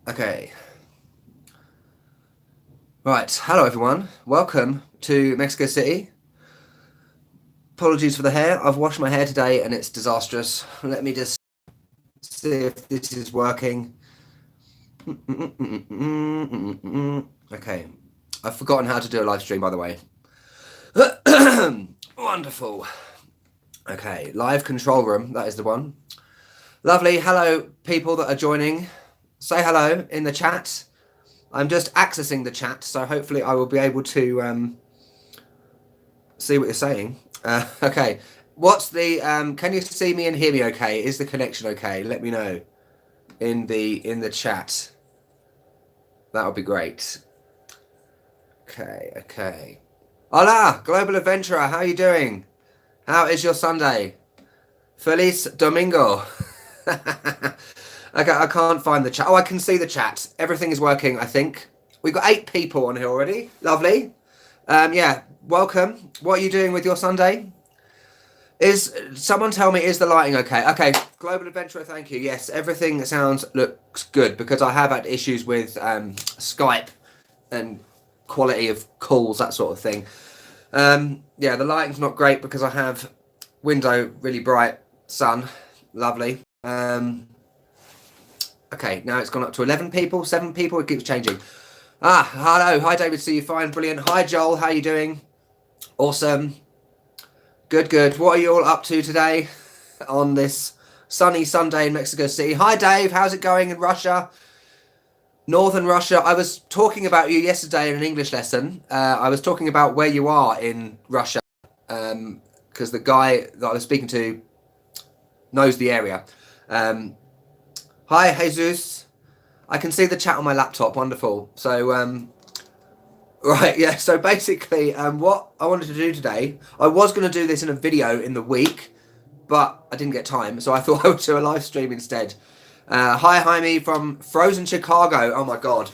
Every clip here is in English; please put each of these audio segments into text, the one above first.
Okay. Right. Hello, everyone. Welcome to Mexico City. Apologies for the hair. I've washed my hair today and it's disastrous. Let me just see if this is working. Okay. I've forgotten how to do a live stream, by the way. Wonderful. Okay. Live control room. That is the one. Lovely. Hello, people that are joining. Say hello in the chat. I'm just accessing the chat, so hopefully I will be able to see what you're saying. Okay. What's the can you see me and hear me okay? Is the connection okay? Let me know in the chat. That would be great. Okay. Hola, Global Adventurer, how are you doing? How is your Sunday? Feliz Domingo. Okay, I can't find the chat. Oh, I can see the chat. Everything is working, I think. We've got 8 people on here already. Lovely. Yeah, welcome. What are you doing with your Sunday? Someone tell me, is the lighting okay? Okay, Global Adventurer, thank you. Yes, everything looks good because I have had issues with Skype and quality of calls, that sort of thing. Yeah, the lighting's not great because I have window really bright sun. Lovely. Okay, now it's gone up to 11 people, 7 people, it keeps changing. Hello, hi David, see you fine, brilliant. Hi Joel, how you doing? Awesome. Good. What are you all up to today on this sunny Sunday in Mexico City? Hi Dave, how's it going in Russia? Northern Russia. I was talking about you yesterday in an English lesson. I was talking about where you are in Russia because the guy that I was speaking to knows the area. Hi, Jesus. I can see the chat on my laptop. Wonderful. So, right, yeah. So basically, what I wanted to do today, I was going to do this in a video in the week, but I didn't get time. So I thought I would do a live stream instead. Hi, Jaime from frozen Chicago. Oh my God.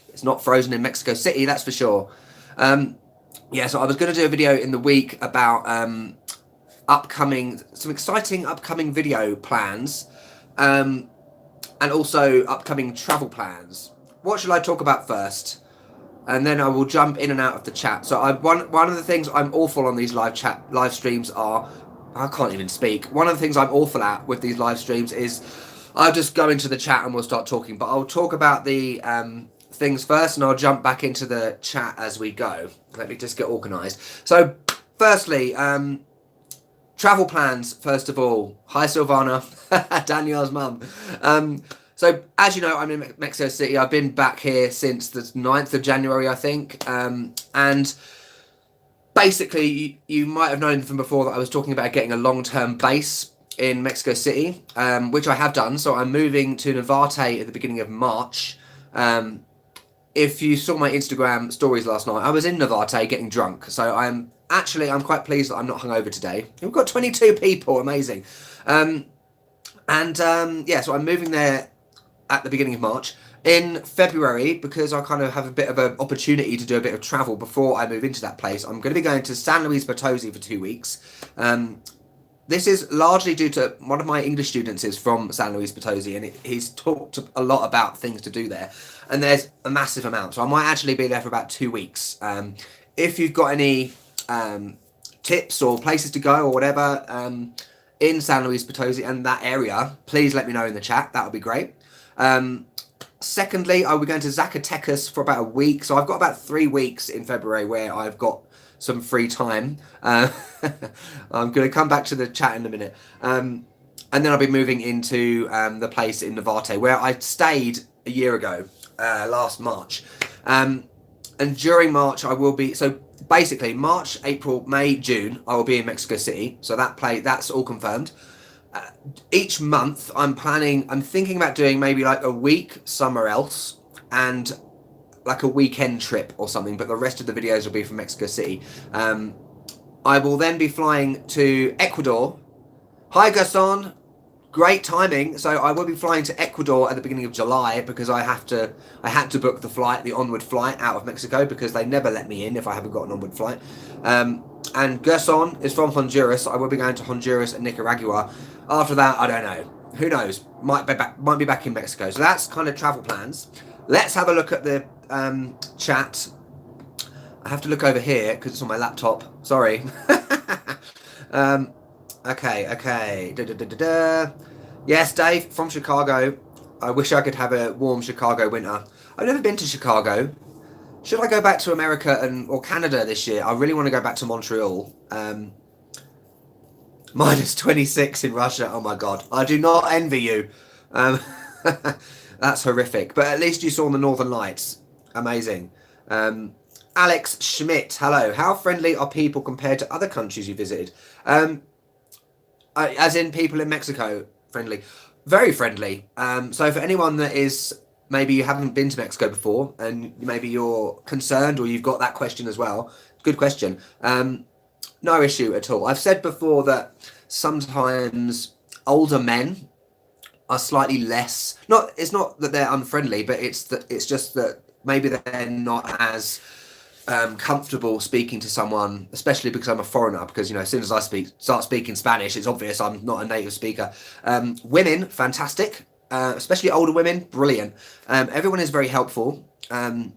It's not frozen in Mexico City, that's for sure. Yeah, so I was going to do a video in the week about some exciting upcoming video plans. And also upcoming travel plans. What should I talk about first? And then I will jump in and out of the chat. So one of the things I'm awful on these live streams are, I can't even speak. One of the things I'm awful at with these live streams is I'll just go into the chat and we'll start talking. But I'll talk about the things first and I'll jump back into the chat as we go. Let me just get organised. So firstly, travel plans, first of all. Hi, Silvana, Danielle's mum. So, as you know, I'm in Mexico City. I've been back here since the 9th of January, I think. And basically, you might have known from before that I was talking about getting a long-term base in Mexico City, which I have done. So I'm moving to Navarte at the beginning of March. If you saw my Instagram stories last night, I was in Navarte getting drunk. So I'm quite pleased that I'm not hungover today. We've got 22 people, amazing. Yeah, so I'm moving there at the beginning of March. In February, because I kind of have a bit of an opportunity to do a bit of travel before I move into that place, I'm going to be going to San Luis Potosi for 2 weeks. This is largely due to one of my English students is from San Luis Potosi, and he's talked a lot about things to do there. And there's a massive amount. So I might actually be there for about 2 weeks. If you've got any tips or places to go or whatever in San Luis Potosi and that area, please let me know in the chat. That would be great. Secondly, I'll be going to Zacatecas for about a week. So I've got about 3 weeks in February where I've got some free time. I'm going to come back to the chat in a minute. And then I'll be moving into the place in Navarte where I stayed a year ago, last March. And during March, I will be... So basically, March, April, May, June, I will be in Mexico City. So that's all confirmed. Each month, I'm thinking about doing maybe like a week somewhere else and like a weekend trip or something, but the rest of the videos will be from Mexico City. I will then be flying to Ecuador. Hi, Gaston. Great timing. So I will be flying to Ecuador at the beginning of July because I had to book the onward flight out of Mexico because they never let me in if I haven't got an onward flight. And Gerson is from Honduras. So I will be going to Honduras and Nicaragua. After that, I don't know. who knows? Might be back in Mexico. So that's kind of travel plans. Let's have a look at the chat. I have to look over here because it's on my laptop. Sorry. Okay. Yes, Dave from Chicago. I wish I could have a warm Chicago winter. I've never been to Chicago. Should I go back to America or Canada this year? I really want to go back to Montreal. Minus 26 in Russia. Oh my God. I do not envy you. That's horrific. But at least you saw the Northern Lights. Amazing. Alex Schmidt. Hello. How friendly are people compared to other countries you visited? As in people in Mexico. Friendly. Very friendly. So for anyone that is... maybe you haven't been to Mexico before and maybe you're concerned or you've got that question as well. Good question. No issue at all. I've said before that sometimes older men are slightly less... It's not that they're unfriendly, but it's just that maybe they're not as comfortable speaking to someone, especially because I'm a foreigner, because, you know, as soon as I start speaking Spanish, it's obvious I'm not a native speaker. Women, fantastic. Especially older women, brilliant. Everyone is very helpful, and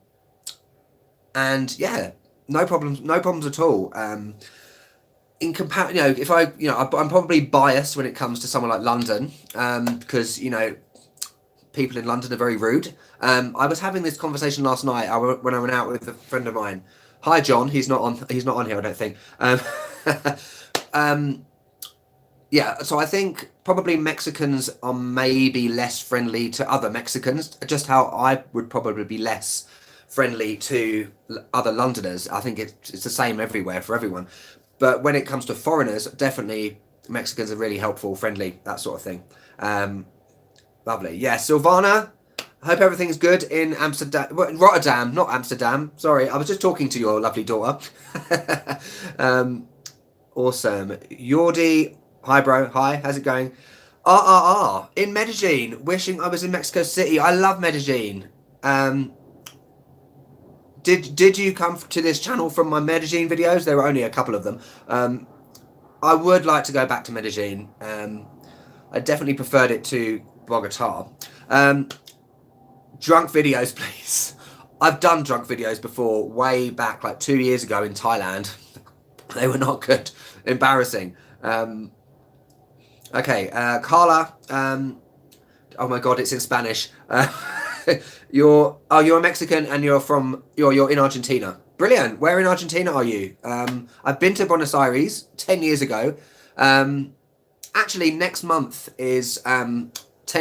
yeah, no problems at all. In comparison, you know, if I'm probably biased when it comes to someone like London, because, you know, people in London are very rude. I was having this conversation last night when I went out with a friend of mine. Hi, John. He's not on here, I don't think. Yeah, so I think probably Mexicans are maybe less friendly to other Mexicans, just how I would probably be less friendly to other Londoners. I think it's the same everywhere for everyone. But when it comes to foreigners, definitely Mexicans are really helpful, friendly, that sort of thing. Lovely. Yeah, Silvana, I hope everything's good in Amsterdam. Rotterdam, not Amsterdam. Sorry, I was just talking to your lovely daughter. Awesome. Yordi... Hi, bro. Hi, how's it going? In Medellin. Wishing I was in Mexico City. I love Medellin. Did you come to this channel from my Medellin videos? There were only a couple of them. I would like to go back to Medellin. I definitely preferred it to Bogota. Drunk videos, please. I've done drunk videos before, way back, like 2 years ago in Thailand. They were not good. Embarrassing. Okay, Carla. Oh my God, it's in Spanish. You're a Mexican and you're in Argentina. Brilliant. Where in Argentina are you? I've been to Buenos Aires 10 years ago. Actually, next month is 10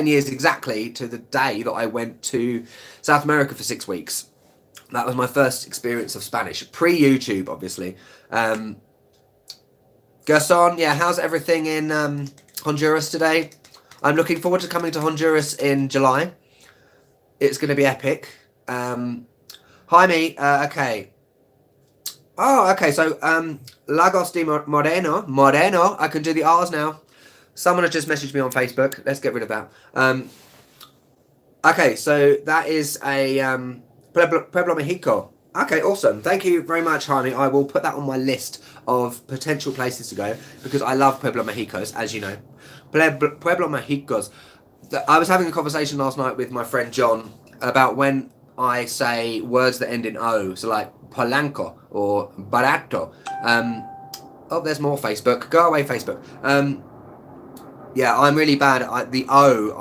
years exactly to the day that I went to South America for 6 weeks. That was my first experience of Spanish, pre-YouTube, obviously. Gerson, yeah, how's everything in Honduras today? I'm looking forward to coming to Honduras in July. It's going to be epic. Jaime, okay. Oh, okay, so Lagos de Moreno, I can do the R's now. Someone has just messaged me on Facebook. Let's get rid of that. Okay, so that is a Pueblo Mexico. Okay, awesome. Thank you very much, Jaime. I will put that on my list of potential places to go because I love Pueblo Mexicos, as you know. Pueblo Mexicos. I was having a conversation last night with my friend John about when I say words that end in O, so like Polanco or barato. Oh, there's more Facebook. Go away, Facebook. Yeah, I'm really bad at the O.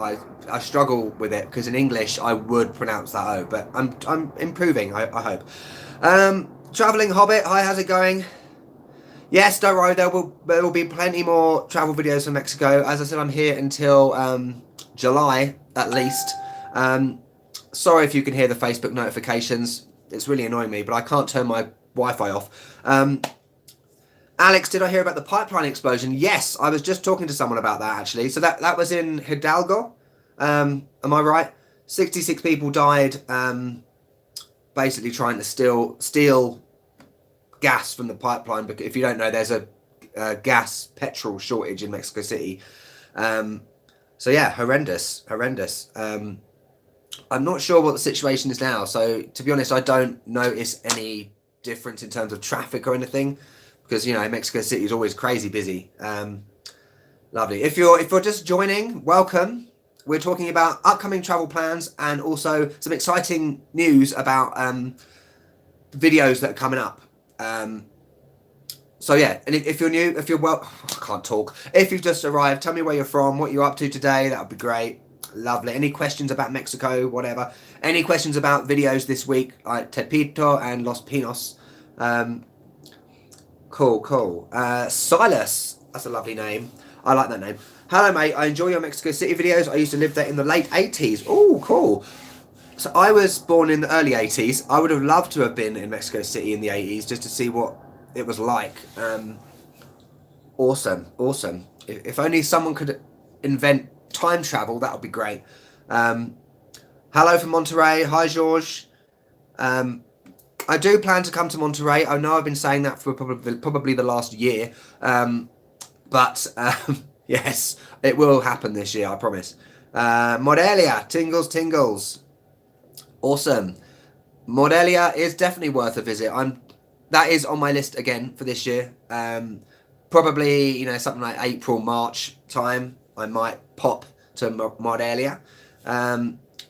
I struggle with it because in English I would pronounce that O, but I'm improving. I hope. Traveling Hobbit. Hi, how's it going? Yes, don't worry. There will be plenty more travel videos from Mexico. As I said, I'm here until July at least. Sorry if you can hear the Facebook notifications. It's really annoying me, but I can't turn my Wi-Fi off. Alex, did I hear about the pipeline explosion? Yes, I was just talking to someone about that actually. So that was in Hidalgo. Am I right? 66 people died basically trying to steal gas from the pipeline. Because if you don't know, there's a petrol shortage in Mexico City. So yeah, horrendous. I'm not sure what the situation is now. So to be honest, I don't notice any difference in terms of traffic or anything. Because, you know, Mexico City is always crazy busy. Lovely. If you're just joining, welcome. We're talking about upcoming travel plans and also some exciting news about videos that are coming up. So yeah, and if you're new, if you're I can't talk. If you've just arrived, tell me where you're from, what you're up to today. That would be great. Lovely. Any questions about Mexico, whatever. Any questions about videos this week, like Tepito and Los Pinos. Cool. Silas, that's a lovely name. I like that name. Hello, mate. I enjoy your Mexico City videos. I used to live there in the late 80s. Oh, cool. So I was born in the early 80s. I would have loved to have been in Mexico City in the 80s just to see what it was like. Awesome. If only someone could invent time travel, that would be great. Hello from Monterey. Hi, George. I do plan to come to Monterey. I know I've been saying that for probably the last year. But yes, it will happen this year, I promise. Morelia, tingles. Awesome. Morelia is definitely worth a visit. That is on my list again for this year. Probably, something like April, March time, I might pop to Morelia.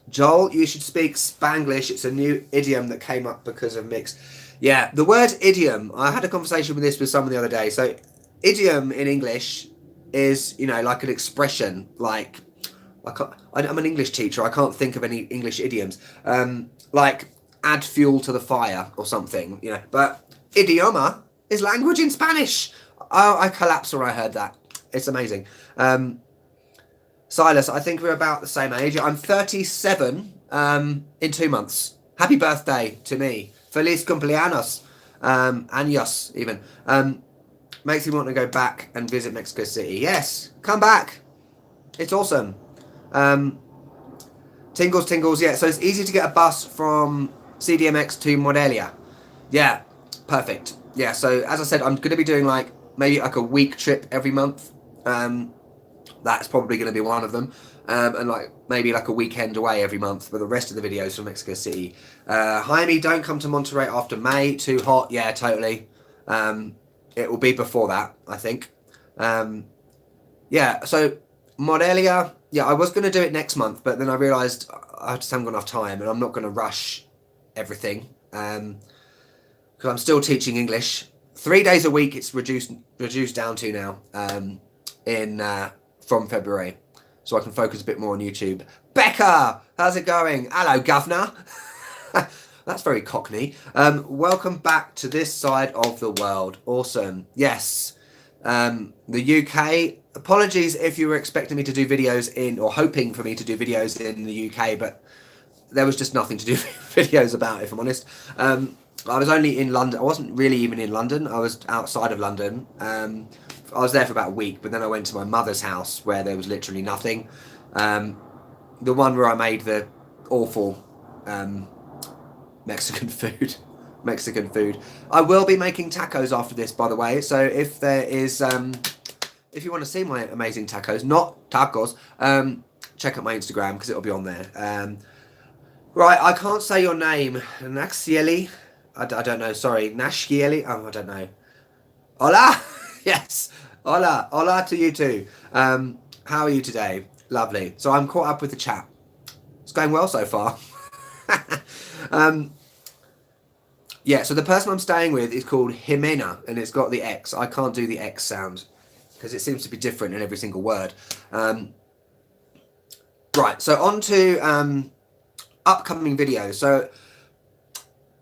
Joel, you should speak Spanglish. It's a new idiom that came up because of mix. Yeah, the word idiom, I had a conversation with someone the other day. So idiom in English is, like an expression, like I'm an English teacher. I can't think of any English idioms. Like add fuel to the fire or something, But idioma is language in Spanish. Oh, I collapsed when I heard that. It's amazing. Silas, I think we're about the same age. I'm 37 in 2 months. Happy birthday to me. Feliz cumpleaños. Años, even. Makes me want to go back and visit Mexico City. Yes, come back. It's awesome. Tingles. Yeah, so it's easy to get a bus from CDMX to Morelia. Yeah, perfect. Yeah, so as I said, I'm going to be doing maybe a week trip every month. That's probably going to be one of them. And maybe a weekend away every month, but the rest of the videos from Mexico City. Jaime, don't come to Monterey after May. Too hot. Yeah, totally. It will be before that, I think. Yeah, so Morelia, yeah, I was going to do it next month, but then I realised I just haven't got enough time and I'm not going to rush everything. Because I'm still teaching English. 3 days a week it's reduced down to now from February. So I can focus a bit more on YouTube. Becca, how's it going? Hello, governor. That's very cockney. Welcome back to this side of the world. Awesome. Yes. The UK. Apologies if you were expecting me to do videos or hoping for me to do videos in the UK, but there was just nothing to do videos about, if I'm honest. I was only in London. I wasn't really even in London. I was outside of London. I was there for about a week, but then I went to my mother's house where there was literally nothing. The one where I made the awful Mexican food. I will be making tacos after this, by the way. So if there is, if you want to see my amazing tacos, not tacos, check out my Instagram because it'll be on there. Right, I can't say your name. Naxieli? I don't know, sorry. Nashkieli? Oh, I don't know. Hola! Yes. Hola to you too. How are you today? Lovely. So I'm caught up with the chat. It's going well so far. Yeah, so the person I'm staying with is called Jimena, and it's got the X. I can't do the X sound because it seems to be different in every single word. Right, so on to upcoming videos. So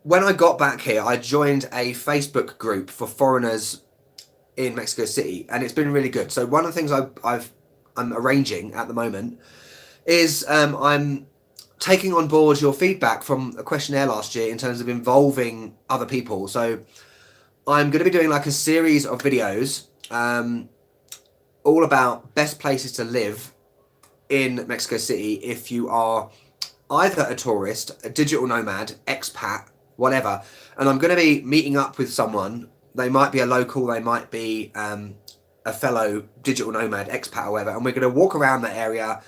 when I got back here, I joined a Facebook group for foreigners in Mexico City, and it's been really good. So one of the things I'm arranging at the moment is I'm taking on board your feedback from a questionnaire last year in terms of involving other people. So I'm going to be doing a series of videos all about best places to live in Mexico City if you are either a tourist, a digital nomad, expat, whatever. And I'm going to be meeting up with someone. They might be a local, they might be a fellow digital nomad, expat, or whatever. And we're going to walk around that area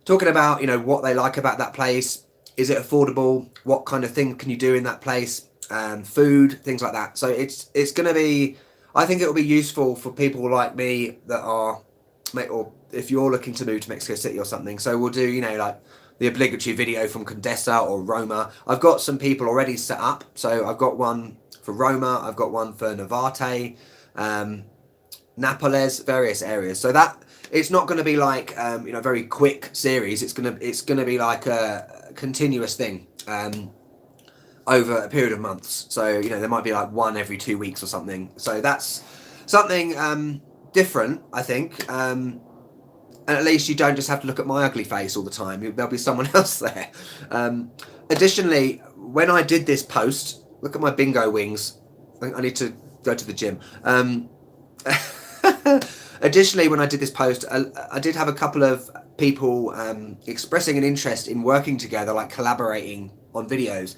talking about, what they like about that place. Is it affordable? What kind of thing can you do in that place? Food, things like that. So it's going to be, I think it will be useful for people like me that are or if you're looking to move to Mexico City or something. So we'll do, you know, like the obligatory video from Condesa or Roma. I've got some people already set up. So I've got one for Roma, I've got one for Navate, Nápoles, various areas. So that it's not going to be like you know, a very quick series. It's gonna be like a continuous thing over a period of months. So, you know, there might be like one every 2 weeks or something. So that's something different, I think. And at least you don't just have to look at my ugly face all the time. There'll be someone else there. Additionally, when I did this post, look at my bingo wings. I think I need to go to the gym. Additionally, when I did this post, I did have a couple of people expressing an interest in working together, like collaborating on videos.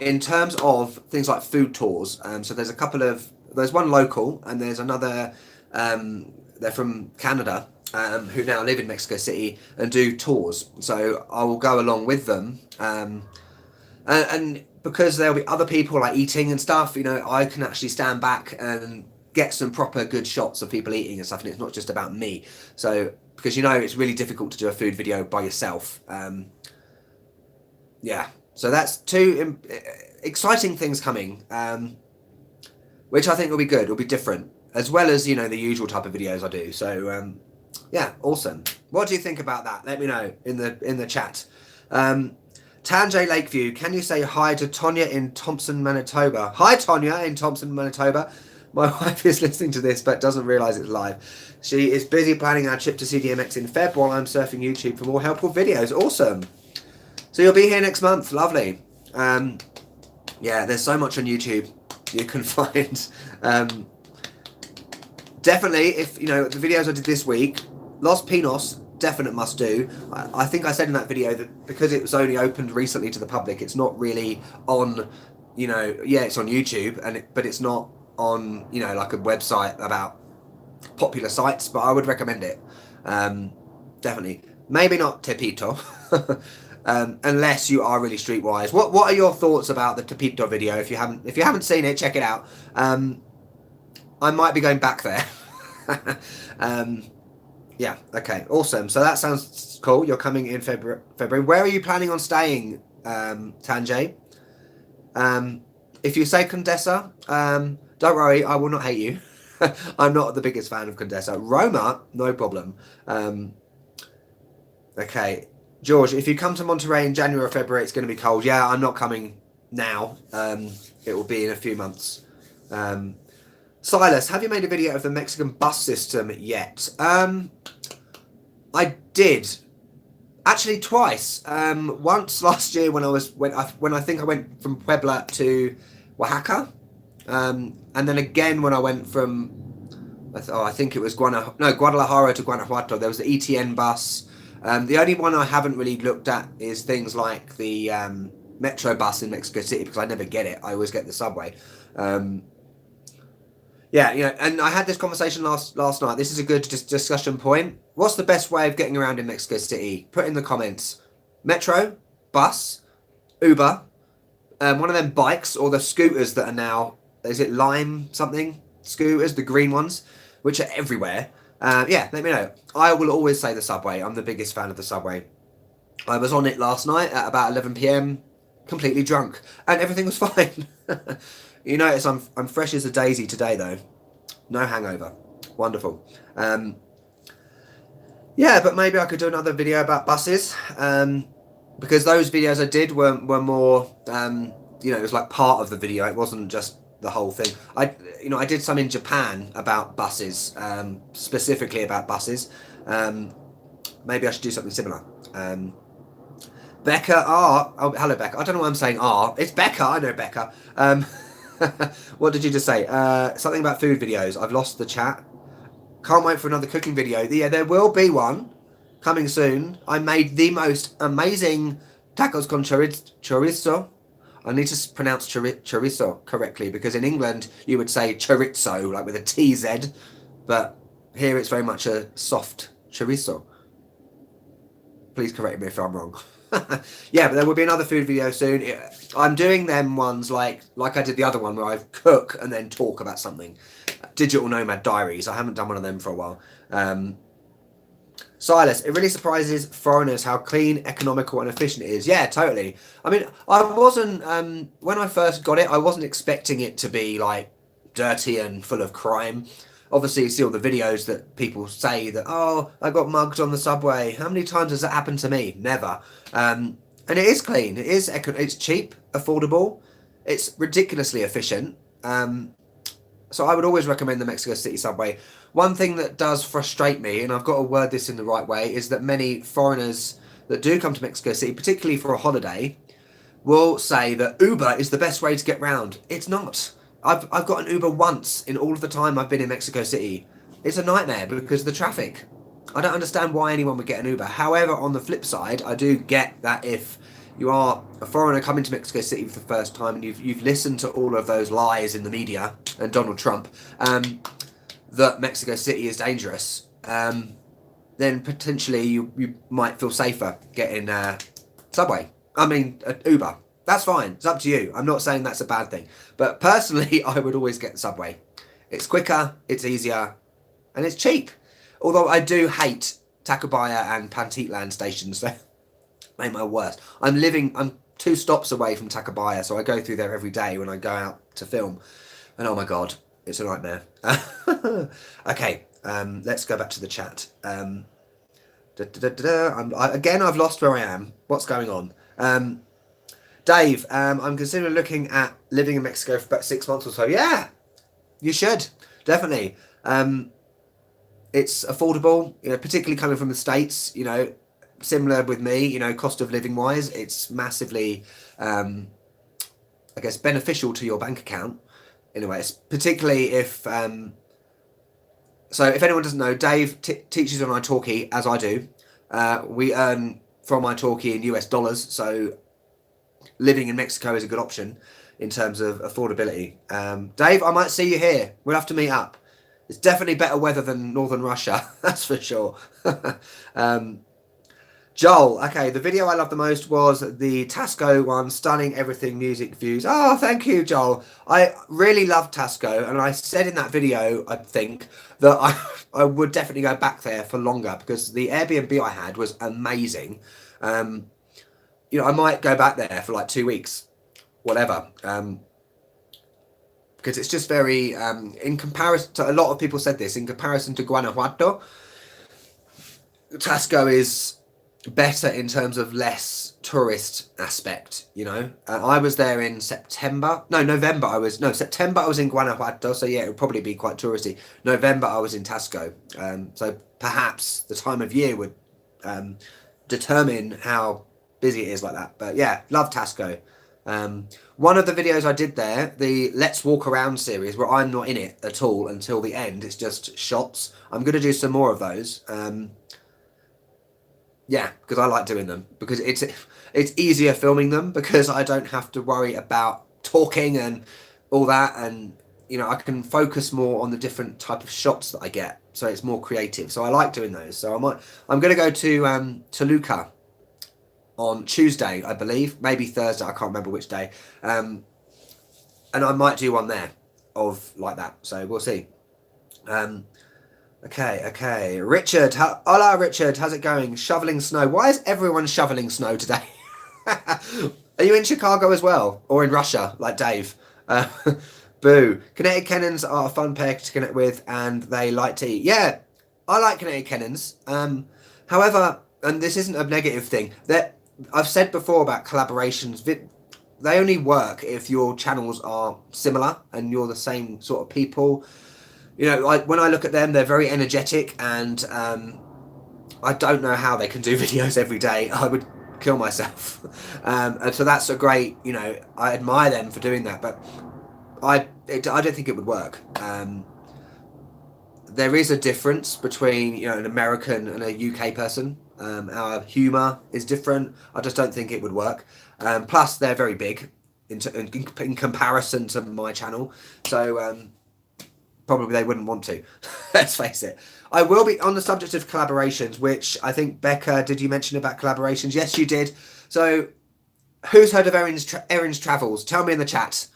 In terms of things like food tours, so there's one local and there's another, they're from Canada, who now live in Mexico City and do tours. So I will go along with them. And because there'll be other people like eating and stuff, you know, I can actually stand back and get some proper good shots of people eating and stuff. And it's not just about me. So, because, you know, it's really difficult to do a food video by yourself. Yeah. So that's two exciting things coming, which I think will be good. It'll be different, as well as, you know, the usual type of videos I do. So, yeah, awesome. What do you think about that? Let me know in the chat. Tanjay Lakeview, can you say hi to Tonya in Thompson, Manitoba? Hi, Tonya in Thompson, Manitoba. My wife is listening to this but doesn't realise it's live. She is busy planning our trip to CDMX in Feb while I'm surfing YouTube for more helpful videos. Awesome. So you'll be here next month. Lovely. Yeah, there's so much on YouTube you can find. Definitely, if, you know, the videos I did this week, Los Pinos, definite must do. I think I said in that video that because it was only opened recently to the public, it's not really on, you know, yeah, it's on YouTube, but it's not on, you know, like a website about popular sites, but I would recommend it. Definitely. Maybe not Tepito. Unless you are really streetwise. What are your thoughts about the Tepito video? If you haven't seen it, check it out. I might be going back there. Yeah, okay, awesome. So that sounds cool. You're coming in February. Where are you planning on staying, Tanjay? If you say Condesa, don't worry, I will not hate you. I'm not the biggest fan of Condesa. Roma, no problem. Okay. George, if you come to Monterey in January or February, it's going to be cold. Yeah, I'm not coming now. It will be in a few months. Silas, have you made a video of the Mexican bus system yet? I did. Actually, twice. Once last year when I think I went from Puebla to Oaxaca. And then again when I went from, I think it was Guadalajara to Guanajuato. There was the ETN bus. The only one I haven't really looked at is things like the metro bus in Mexico City, because I never get it. I always get the subway. Yeah, you know, and I had this conversation last night. This is a good discussion point. What's the best way of getting around in Mexico City? Put in the comments. Metro, bus, Uber, one of them bikes or the scooters that are now, is it Lime something? Scooters, the green ones, which are everywhere. Yeah, let me know. I will always say the subway. I'm the biggest fan of the subway. I was on it last night at about 11 PM, completely drunk, and everything was fine. You notice I'm fresh as a daisy today, though. No hangover. Wonderful. Yeah, but maybe I could do another video about buses, because those videos I did were more, you know, it was like part of the video. It wasn't just the whole thing. I did some in Japan about buses, specifically about buses. Maybe I should do something similar. Becca R. Oh, hello, Becca. I don't know why I'm saying R. It's Becca. I know Becca. What did you just say? Something about food videos. I've lost the chat. Can't wait for another cooking video. Yeah, there will be one coming soon. I made the most amazing tacos con chorizo. I need to pronounce chorizo correctly, because in England you would say chorizo, like with a TZ, but here it's very much a soft chorizo. Please correct me if I'm wrong. Yeah, but there will be another food video soon. I'm doing them ones like I did the other one, where I cook and then talk about something. Digital Nomad Diaries. I haven't done one of them for a while. Silas, it really surprises foreigners how clean, economical, and efficient it is. Yeah, totally. I mean, I wasn't, when I first got it, I wasn't expecting it to be like dirty and full of crime. Obviously, you see all the videos that people say that, oh, I got mugged on the subway. How many times has that happened to me? Never. And it is clean. It's cheap, affordable. It's ridiculously efficient. So I would always recommend the Mexico City subway. One thing that does frustrate me, and I've got to word this in the right way, is that many foreigners that do come to Mexico City, particularly for a holiday, will say that Uber is the best way to get round. It's not. I've got an Uber once in all of the time I've been in Mexico City. It's a nightmare because of the traffic. I don't understand why anyone would get an Uber. However, on the flip side, I do get that if you are a foreigner coming to Mexico City for the first time and you've listened to all of those lies in the media and Donald Trump, that Mexico City is dangerous, then potentially you might feel safer getting subway. I mean, Uber. That's fine. It's up to you. I'm not saying that's a bad thing. But personally, I would always get the subway. It's quicker, it's easier, and it's cheap. Although I do hate Tacubaya and Pantitlan stations. They make my worst. I'm 2 stops away from Tacubaya, so I go through there every day when I go out to film. And oh my God, it's a nightmare. Okay, let's go back to the chat. Again, I've lost where I am. What's going on? Dave, I'm considering looking at living in Mexico for about 6 months or so. Yeah, you should, definitely. It's affordable, particularly coming from the States, similar with me, cost of living wise, it's massively, I guess, beneficial to your bank account in a way, particularly if, so if anyone doesn't know, Dave teaches on italki, as I do. We earn from italki in US dollars, so living in Mexico is a good option in terms of affordability. Dave, I might see you here. We'll have to meet up. It's definitely better weather than northern Russia, that's for sure. Joel, okay, the video I loved the most was the Tasco one, stunning everything, music, views. Oh, thank you, Joel. I really loved Tasco, and I said in that video, I think, that I would definitely go back there for longer because the Airbnb I had was amazing. I might go back there for like 2 weeks, whatever. Because it's just very, in comparison to, a lot of people said this, in comparison to Guanajuato, Tasco is better in terms of less tourist aspect, I was there in September. September I was in Guanajuato, so yeah, it would probably be quite touristy. November I was in Tasco, so perhaps the time of year would determine how busy it is like that. But yeah, love Tasco. One of the videos I did there, the Let's Walk Around series, where I'm not in it at all until the end, it's just shots. I'm going to do some more of those. Yeah, because I like doing them, because it's easier filming them because I don't have to worry about talking and all that, and I can focus more on the different type of shots that I get, so it's more creative. So I like doing those. So I'm going to go to Toluca on Tuesday, I believe, maybe Thursday, I can't remember which day, and I might do one there of like that, so we'll see. Okay, Richard, hola Richard, how's it going? Shoveling snow. Why is everyone shoveling snow today? Are you in Chicago as well, or in Russia like Dave? Boo. Kinetic Cannons are a fun pair to connect with, and they like to eat. Yeah, I like Kinetic Cannons. However, and this isn't a negative thing, that I've said before about collaborations, they only work if your channels are similar and you're the same sort of people. When I look at them, they're very energetic, and I don't know how they can do videos every day. I would kill myself. And so that's a great, I admire them for doing that, but I don't think it would work. There is a difference between, an American and a UK person. Our humour is different. I just don't think it would work. Plus, they're very big in comparison to my channel. So probably they wouldn't want to. Let's face it. I will be on the subject of collaborations, which I think, Becca, did you mention about collaborations? Yes, you did. So who's heard of Erin's Travels? Tell me in the chat.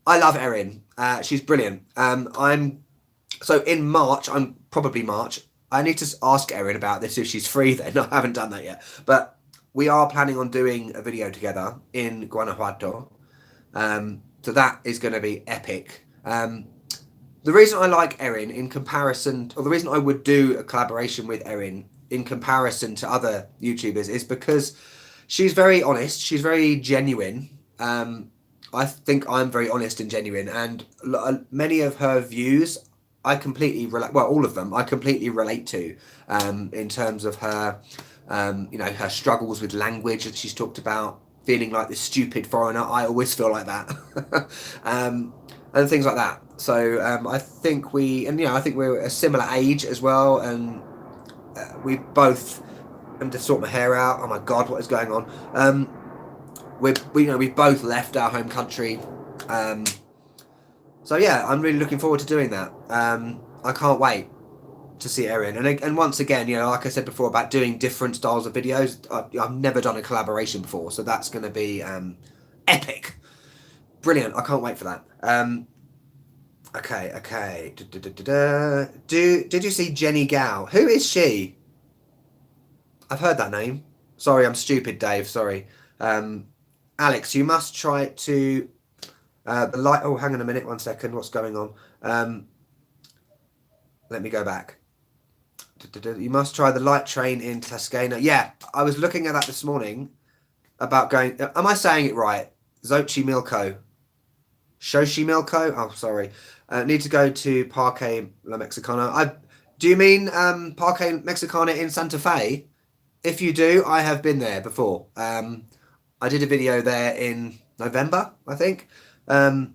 I love Erin. She's brilliant. So in March, probably March, I need to ask Erin about this if she's free then. I haven't done that yet. But we are planning on doing a video together in Guanajuato. So that is going to be epic. The reason I like Erin in comparison, or the reason I would do a collaboration with Erin in comparison to other YouTubers is because she's very honest. She's very genuine. I think I'm very honest and genuine, and many of her views I completely relate. Well, all of them I completely relate to, in terms of her, her struggles with language that she's talked about, feeling like this stupid foreigner. I always feel like that, and things like that. So I think I think we're a similar age as well, and we both. I'm to sort my hair out. Oh my God, what is going on? We've both left our home country, so yeah, I'm really looking forward to doing that. I can't wait to see Erin, and once again, like I said before about doing different styles of videos. I've never done a collaboration before, so that's going to be epic, brilliant. I can't wait for that. Okay. Did you see Jenny Gao? Who is she? I've heard that name. Sorry, I'm stupid, Dave. Sorry. Alex, you must try to the light. Oh, hang on a minute, 1 second. What's going on? Let me go back. You must try the light train in Toscana. Yeah, I was looking at that this morning about going. Am I saying it right? Sochi Milko. Sochi Milko. Oh, sorry. Need to go to Parque La Mexicana. Do you mean Parque Mexicana in Santa Fe? If you do, I have been there before. I did a video there in November, I think. The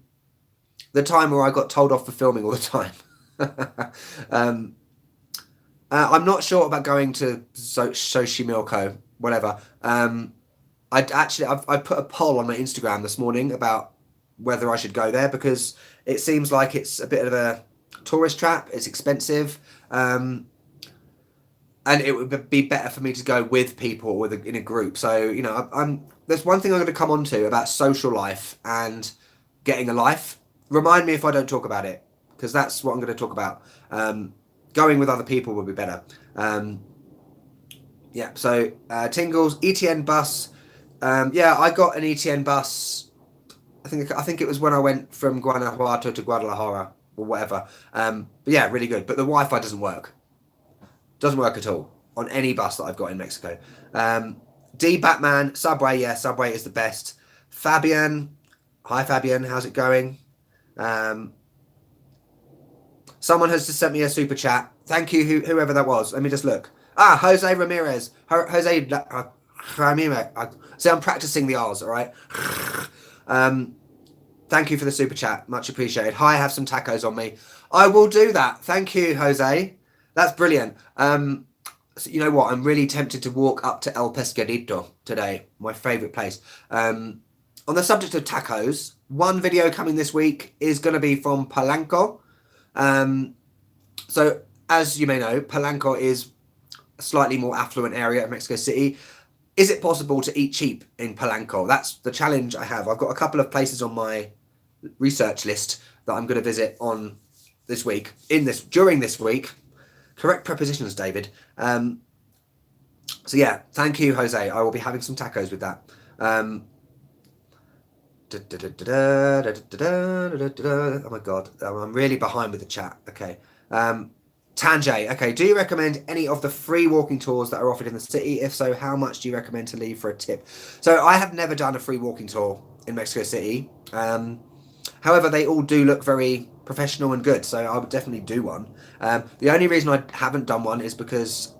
time where I got told off for filming all the time. I'm not sure about going to Sochi Milko, whatever. I put a poll on my Instagram this morning about whether I should go there because it seems like it's a bit of a tourist trap. It's expensive. And it would be better for me to go with people or in a group. So, there's one thing I'm going to come on to about social life and getting a life. Remind me if I don't talk about it, because that's what I'm going to talk about. Going with other people would be better. So Tingles, ETN bus. I got an ETN bus. I think it was when I went from Guanajuato to Guadalajara or whatever. But yeah, really good. But the Wi-Fi doesn't work. Doesn't work at all on any bus that I've got in Mexico. D Batman, Subway, yeah, Subway is the best. Fabian, hi Fabian, how's it going? Someone has just sent me a super chat. Thank you, whoever that was. Let me just look. Jose Ramirez. Jose Ramirez. See, I'm practicing the R's, all right? Thank you for the super chat. Much appreciated. Hi, I have some tacos on me. I will do that. Thank you, Jose. That's brilliant. So you know what? I'm really tempted to walk up to El Pescadito today, my favourite place. On the subject of tacos, one video coming this week is going to be from Polanco. So, as you may know, Polanco is a slightly more affluent area of Mexico City. Is it possible to eat cheap in Polanco? That's the challenge I have. I've got a couple of places on my research list that I'm going to visit on this week. During this week. Correct prepositions, David. So yeah, thank you, Jose. I will be having some tacos with that. Oh my God, I'm really behind with the chat. Okay. Tanjay, okay. Do you recommend any of the free walking tours that are offered in the city? If so, how much do you recommend to leave for a tip? So I have never done a free walking tour in Mexico City. However, they all do look very professional and good, so I would definitely do one. The only reason I haven't done one is because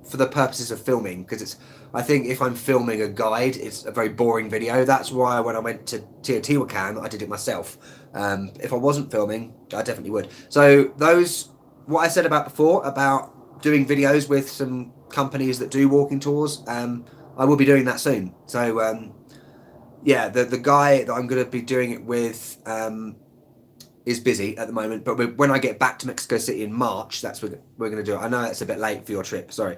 for the purposes of filming, because I think if I'm filming a guide, it's a very boring video. That's why when I went to Teotihuacan, I did it myself. If I wasn't filming, I definitely would. So what I said about before, about doing videos with some companies that do walking tours, I will be doing that soon. So yeah, the guy that I'm going to be doing it with is busy at the moment, but when I get back to Mexico City in March, that's what we're going to do it. I know that's a bit late for your trip, sorry.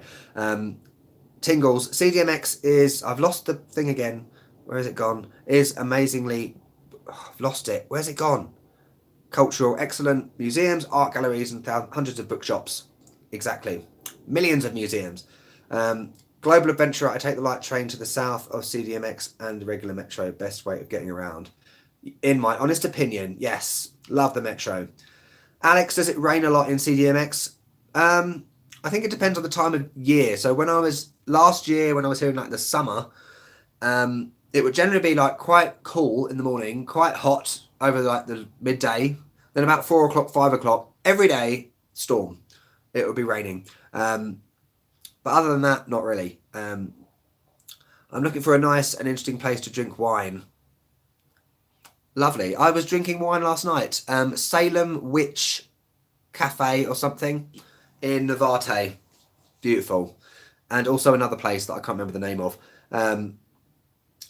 Tingles, CDMX is, I've lost the thing again, where has it gone, is amazingly, I've lost it, where's it gone? Cultural, excellent museums, art galleries, and hundreds of bookshops. exactly. Millions of museums. Global adventurer, I take the light train to the south of CDMX and the regular metro. Best way of getting around. In my honest opinion, yes. Love the metro. Alex, does it rain a lot in CDMX? I think it depends on the time of year. So when I was last year, when I was here in like the summer, it would generally be like quite cool in the morning, quite hot over like the midday. Then about 4 o'clock, 5 o'clock, every day, storm. It would be raining. But other than that, not really. I'm looking for a nice and interesting place to drink wine. Lovely. I was drinking wine last night. Salem Witch Cafe or something in Navate. Beautiful. And also another place that I can't remember the name of.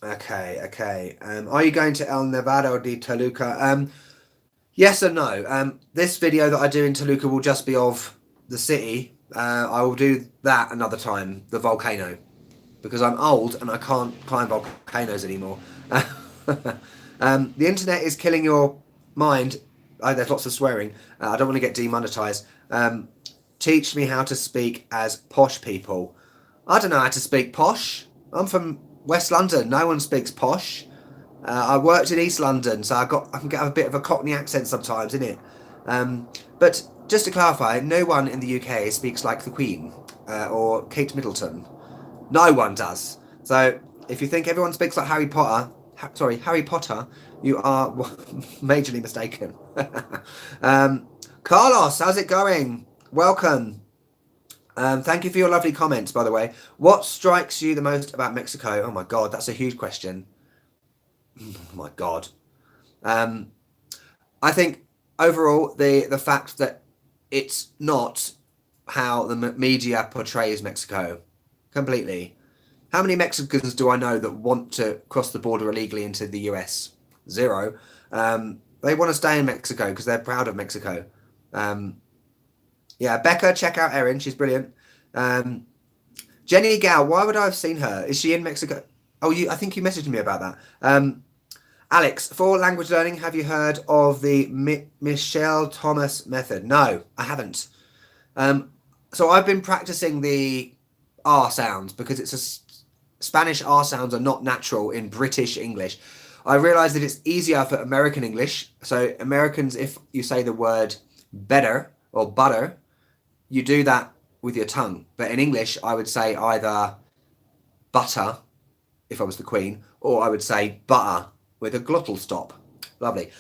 Okay. Are you going to El Nevado de Toluca? Yes and no. This video that I do in Toluca will just be of the city. I will do that another time, the volcano, because I'm old and I can't climb volcanoes anymore. The internet is killing your mind. There's lots of swearing. I don't want to get demonetized. Teach me how to speak as posh people. I don't know how to speak posh. I'm from West London. No one speaks posh. I worked in East London, so I can get a bit of a Cockney accent sometimes, innit? But just to clarify, no one in the UK speaks like the Queen or Kate Middleton. No one does. So if you think everyone speaks like Harry Potter, you are majorly mistaken. Carlos, how's it going? Welcome. Thank you for your lovely comments, by the way. What strikes you the most about Mexico? Oh my God, that's a huge question. Oh my God. I think overall the fact that it's not how the media portrays Mexico completely. How many Mexicans do I know that want to cross the border illegally into the US? Zero. They want to stay in Mexico because they're proud of Mexico. Yeah, Becca, check out Erin. She's brilliant. Jenny Gao, why would I have seen her? Is she in Mexico? Oh, I think you messaged me about that. Alex, for language learning, have you heard of the Michelle Thomas method? No, I haven't. So I've been practicing the R sounds because Spanish R sounds are not natural in British English. I realised that it's easier for American English. So Americans, if you say the word better or butter, you do that with your tongue. But in English, I would say either butter, if I was the Queen, or I would say butter with a glottal stop. Lovely.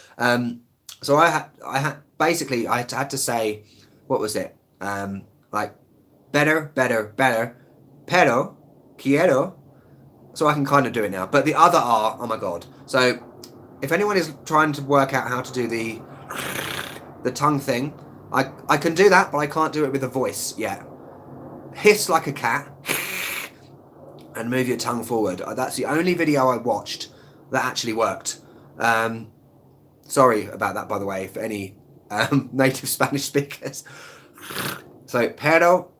So I had to say, what was it? Like better, pero, quiero. So I can kind of do it now. But the other R, oh my God. So if anyone is trying to work out how to do the tongue thing, I can do that, but I can't do it with a voice yet. Hiss like a cat and move your tongue forward. That's the only video I watched that actually worked. Sorry about that, by the way, for any native Spanish speakers. So, pero.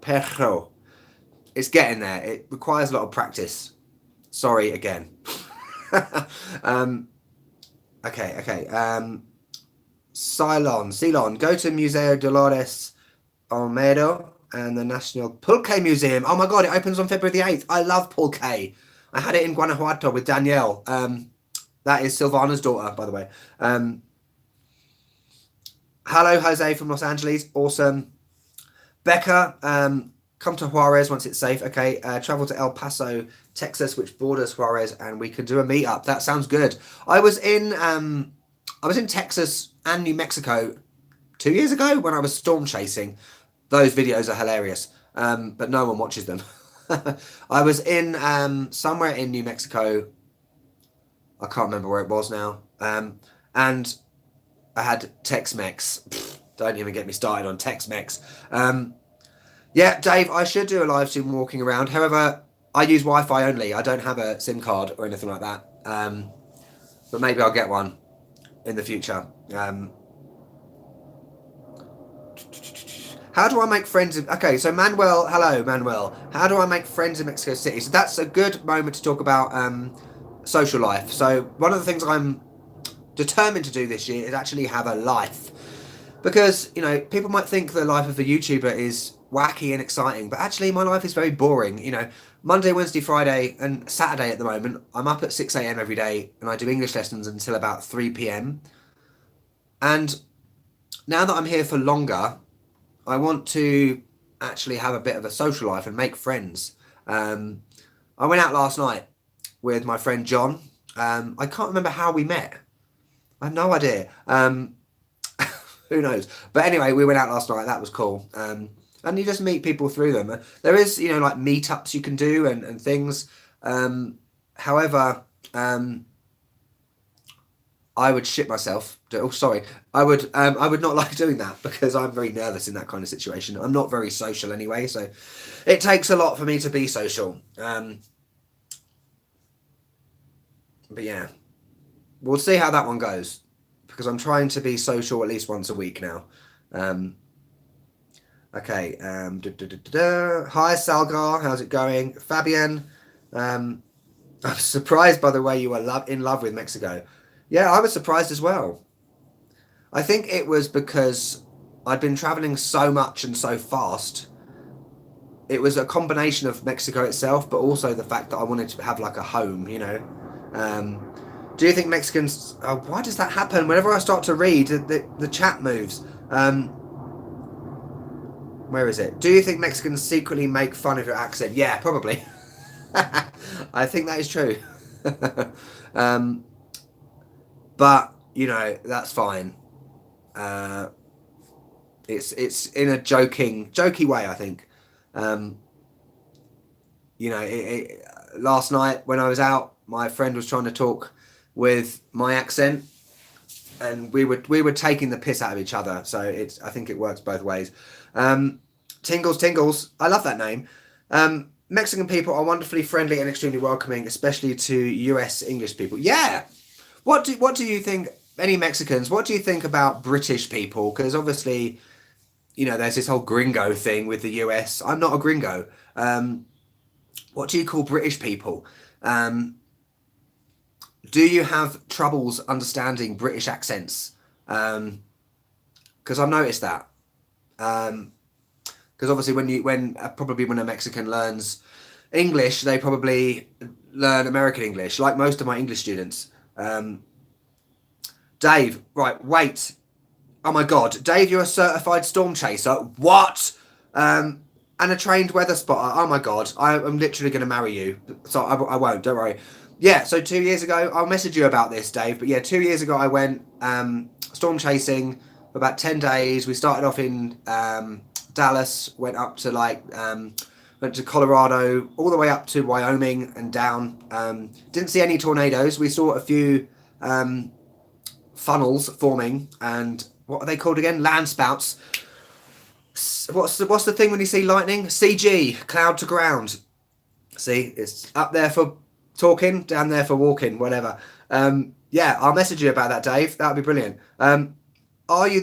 It's getting there. It requires a lot of practice. Sorry again. Okay. Ceylon. Go to Museo Dolores Olmedo and the National Pulque Museum. Oh my God, it opens on February the 8th. I love pulque. I had it in Guanajuato with Danielle. That is Silvana's daughter, by the way. Hello, Jose from Los Angeles. Awesome. Becca, come to Juarez once it's safe. Okay, travel to El Paso, Texas, which borders Juarez, and we can do a meetup. That sounds good. I was in Texas and New Mexico 2 years ago when I was storm chasing. Those videos are hilarious, but no one watches them. I was in somewhere in New Mexico. I can't remember where it was now. And I had Tex-Mex. Don't even get me started on Tex-Mex. Yeah, Dave, I should do a live stream walking around. However, I use Wi-Fi only. I don't have a SIM card or anything like that. But maybe I'll get one in the future. How do I make friends? Okay, so Manuel, hello, Manuel. How do I make friends in Mexico City? So that's a good moment to talk about social life. So one of the things I'm determined to do this year is actually have a life. Because, you know, people might think the life of a YouTuber is wacky and exciting, but actually my life is very boring. You know, Monday, Wednesday, Friday, and Saturday at the moment, I'm up at 6 a.m. every day, and I do English lessons until about 3 p.m. And now that I'm here for longer, I want to actually have a bit of a social life and make friends. I went out last night with my friend John. I can't remember how we met. I have no idea. Who knows? But anyway, we went out last night. That was cool. And you just meet people through them. There is, you know, like meetups you can do and things. However, I would shit myself. Oh, sorry. I would not like doing that because I'm very nervous in that kind of situation. I'm not very social anyway, so it takes a lot for me to be social. But yeah, we'll see how that one goes because I'm trying to be social at least once a week now. Okay. Hi, Salgar. How's it going? Fabian. I'm surprised by the way you were in love with Mexico. Yeah, I was surprised as well. I think it was because I'd been traveling so much and so fast. It was a combination of Mexico itself, but also the fact that I wanted to have like a home, you know. Do you think Mexicans... Oh, why does that happen? Whenever I start to read, the chat moves. Where is it? Do you think Mexicans secretly make fun of your accent? Yeah, probably. I think that is true. But, you know, that's fine. It's in a jokey way, I think. You know, last night when I was out, my friend was trying to talk with my accent, and we were taking the piss out of each other. So I think it works both ways. Tingles, I love that name. Mexican people are wonderfully friendly and extremely welcoming, especially to US English people. Yeah. What do you think? Any Mexicans? What do you think about British people? Because obviously, you know, there's this whole gringo thing with the US. I'm not a gringo. What do you call British people? Do you have troubles understanding British accents? Because I've noticed that. Because obviously, when a Mexican learns English, they probably learn American English, like most of my English students. Dave, right? Wait. Oh my God, Dave, you're a certified storm chaser. What? And a trained weather spotter. Oh my God, I'm literally going to marry you. So I won't. Don't worry. Yeah. So 2 years ago, I'll message you about this, Dave. But yeah, 2 years ago, I went storm chasing for about 10 days. We started off in Dallas, went up to went to Colorado, all the way up to Wyoming and down. Didn't see any tornadoes. We saw a few funnels forming, and what are they called again? Land spouts. What's the thing when you see lightning? CG, cloud to ground. See, it's up there for talking, down there for walking, whatever. Yeah, I'll message you about that, Dave. That would be brilliant. Are you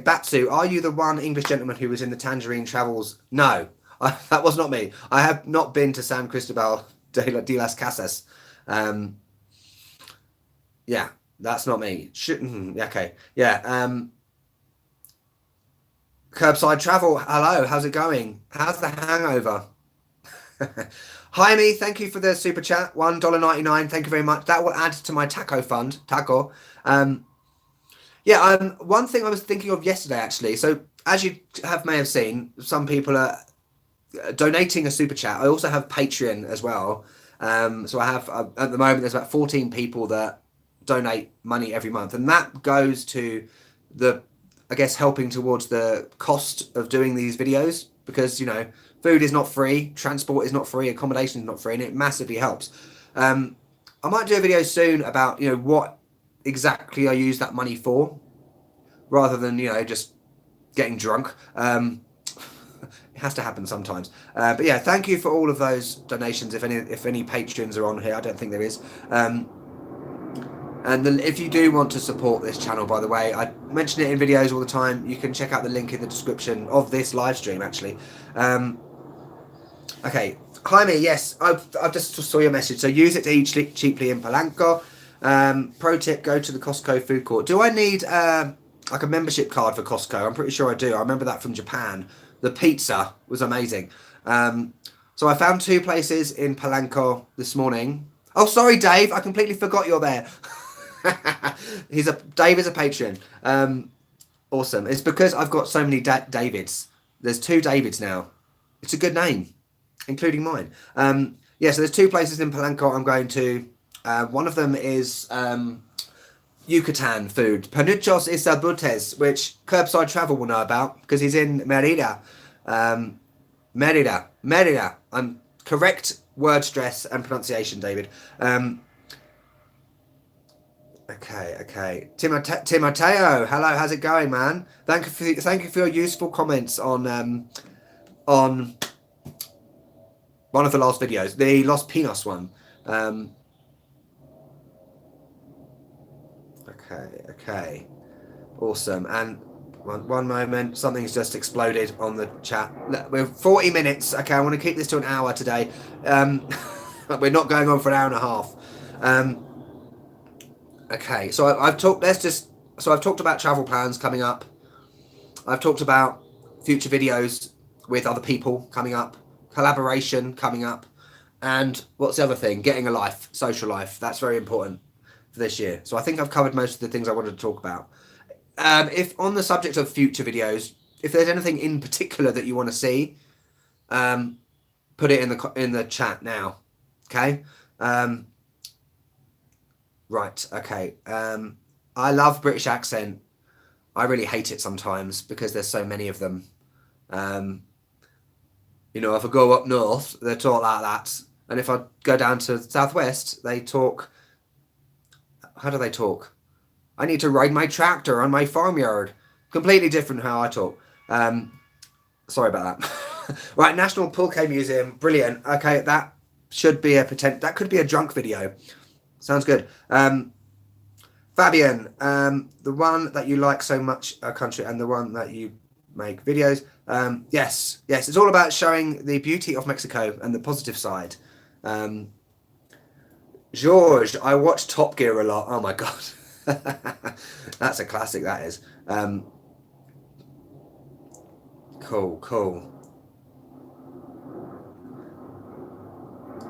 Batsu, are you the one English gentleman who was in the Tangerine Travels? No, that was not me. I have not been to San Cristobal de las Casas. Yeah, that's not me. Okay, yeah. Curbside travel. Hello, how's it going? How's the hangover? Jaime, thank you for the super chat. $1.99. Thank you very much. That will add to my taco fund. Taco. Yeah, one thing I was thinking of yesterday, actually. So, as you may have seen, some people are donating a super chat. I also have Patreon as well. So I have, at the moment, there's about 14 people that donate money every month. And that goes to helping towards the cost of doing these videos. Because, you know, food is not free, transport is not free, accommodation is not free, and it massively helps. I might do a video soon about, you know, what exactly I use that money for, rather than, you know, just getting drunk. It has to happen sometimes. But yeah, thank you for all of those donations. If any patrons are on here, I don't think there is. And then if you do want to support this channel, by the way, I mention it in videos all the time. You can check out the link in the description of this live stream, actually. Okay, Jaime, yes, I've just saw your message. So use it to eat cheaply in Polanco. Pro tip, go to the Costco food court. Do I need like a membership card for Costco? I'm pretty sure I do. I remember that from Japan. The pizza was amazing. So I found 2 places in Polanco this morning. Oh, sorry, Dave. I completely forgot you're there. Dave is a patron. Awesome. It's because I've got so many Davids. There's 2 Davids now. It's a good name, including mine. Yeah, so there's 2 places in Polanco I'm going to. One of them is Yucatan food. Panuchos y Sabutes, which Curbside Travel will know about because he's in Merida. Merida. I'm correct word stress and pronunciation, David. Okay. Timoteo, hello, how's it going, man? Thank you for your useful comments on one of the last videos, the Los Pinos one. Okay. Awesome. And one moment, something's just exploded on the chat. We're 40 minutes. Okay, I want to keep this to an hour today. We're not going on for an hour and a half. Okay, so I've talked. I've talked about travel plans coming up. I've talked about future videos with other people coming up, collaboration coming up, and what's the other thing? Getting a life, social life. That's very important for this year. So I think I've covered most of the things I wanted to talk about. If on the subject of future videos, if there's anything in particular that you want to see, put it in the chat now. Okay. Right. Okay. I love British accent. I really hate it sometimes because there's so many of them. You know, if I go up north, they talk like that, and if I go down to southwest, they talk. How do they talk? I need to ride my tractor on my farmyard. Completely different how I talk. Sorry about that. Right, National Pulque Museum, brilliant. Okay, that should be that could be a drunk video. Sounds good. Fabian, the one that you like so much, a country, and the one that you make videos. Yes, it's all about showing the beauty of Mexico and the positive side. George, I watch Top Gear a lot. Oh my god. That's a classic, that is. Cool.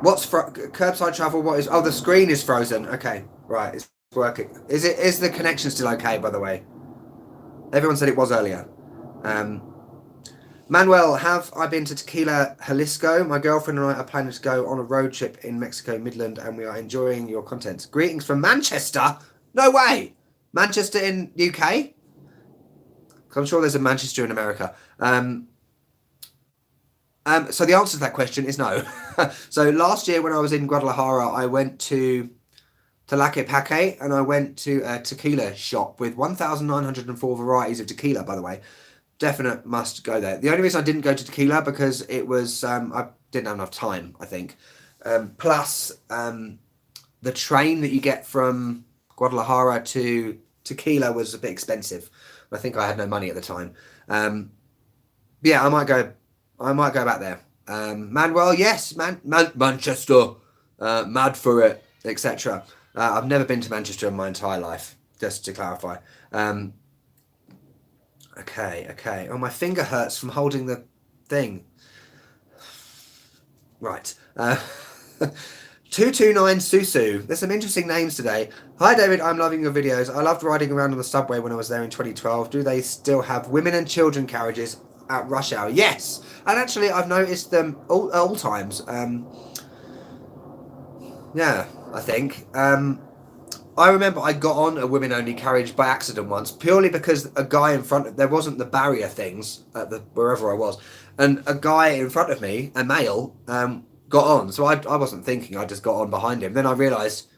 What's curbside travel? What is? Oh, the screen is frozen. Okay, right, it's working. Is the connection still okay? By the way, everyone said it was earlier. Manuel, have I been to Tequila, Jalisco? My girlfriend and I are planning to go on a road trip in Mexico, Midland, and we are enjoying your content. Greetings from Manchester. No way, Manchester in UK. I'm sure there's a Manchester in America. So the answer to that question is no. So last year when I was in Guadalajara, I went to Tlaquepaque and I went to a tequila shop with 1,904 varieties of tequila, by the way. Definite must go there. The only reason I didn't go to tequila because it was, I didn't have enough time, I think. Plus, the train that you get from Guadalajara to tequila was a bit expensive. I think I had no money at the time. Yeah, I might go back there. Manuel, yes, Manchester, mad for it, etc. I've never been to Manchester in my entire life, just to clarify. Okay. Oh, my finger hurts from holding the thing. Right. 229 Susu. There's some interesting names today. Hi, David. I'm loving your videos. I loved riding around on the subway when I was there in 2012. Do they still have women and children carriages at rush hour? Yes. And actually, I've noticed them all times. Yeah, I think. I remember I got on a women-only carriage by accident once, purely because a guy in front of... There wasn't the barrier things at wherever I was. And a guy in front of me, a male, got on. So I wasn't thinking, I just got on behind him. Then I realised,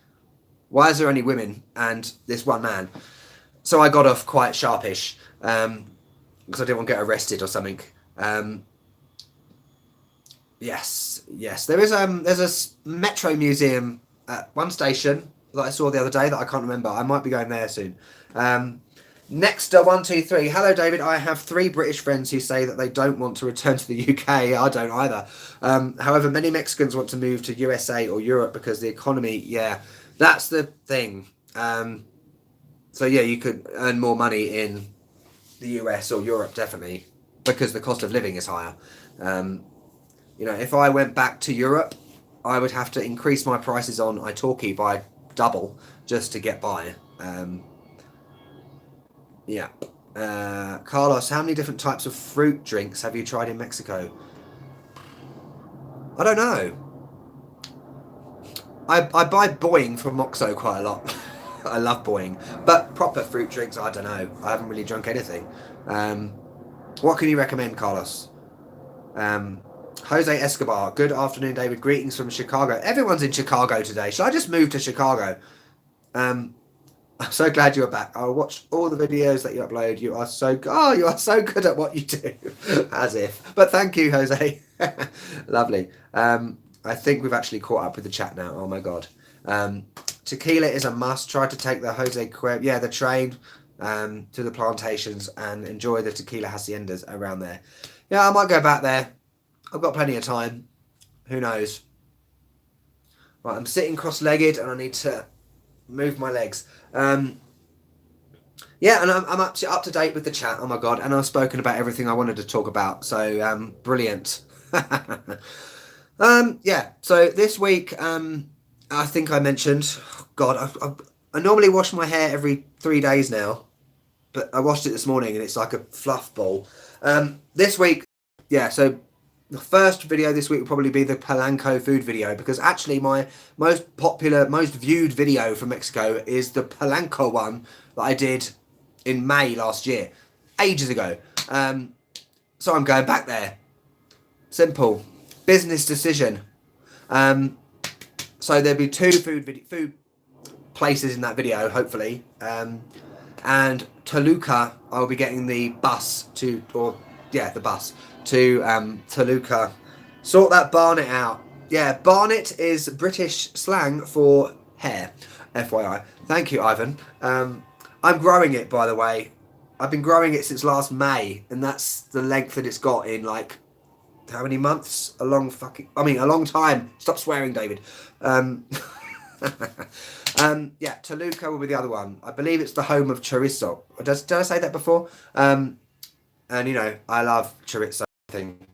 why is there only women and this one man? So I got off quite sharpish, because I didn't want to get arrested or something. Yes. There's a metro museum at one station that I saw the other day that I can't remember. I might be going there soon. Next, 123. Hello, David. I have 3 British friends who say that they don't want to return to the UK. I don't either. However, many Mexicans want to move to USA or Europe because the economy, yeah, that's the thing. So yeah, you could earn more money in the US or Europe, definitely. because the cost of living is higher. You know, if I went back to Europe, I would have to increase my prices on italki by double just to get by. Yeah. Carlos, how many different types of fruit drinks have you tried in Mexico? I don't know. I buy Boing from Moxo quite a lot. I love Boing. But proper fruit drinks, I don't know. I haven't really drunk anything. What can you recommend, Carlos? Jose Escobar, good afternoon, David. Greetings from Chicago. Everyone's in Chicago today. Should I just move to Chicago? I'm so glad you're back. I'll watch all the videos that you upload. You are so good at what you do. As if. But thank you, Jose. Lovely. I think we've actually caught up with the chat now. Oh my god. Tequila is a must. Try to take the the train to the plantations and enjoy the tequila haciendas around there. Yeah, I might go back there. I've got plenty of time. Who knows? Right, I'm sitting cross-legged and I need to move my legs. Yeah, and I'm up to date with the chat. Oh my god, and I've spoken about everything I wanted to talk about. So brilliant. Yeah. So this week, I think I mentioned. God, I normally wash my hair every 3 days now, but I washed it this morning and it's like a fluff ball. This week, yeah. So the first video this week will probably be the Polanco food video, because actually my most popular, most viewed video from Mexico is the Polanco one that I did in May last year, ages ago. So I'm going back there. Simple. Business decision. So there'll be 2 food places in that video, hopefully. And Toluca, I'll be getting the bus to Toluca. Sort that barnet out. Yeah, barnet is British slang for hair, FYI. Thank you, Ivan. I'm growing it, by the way. I've been growing it since last May, and that's the length that it's got in, like, how many months? A long time. Stop swearing, David. Yeah, Toluca will be the other one. I believe it's the home of chorizo. Did I say that before? And, you know, I love chorizo thing.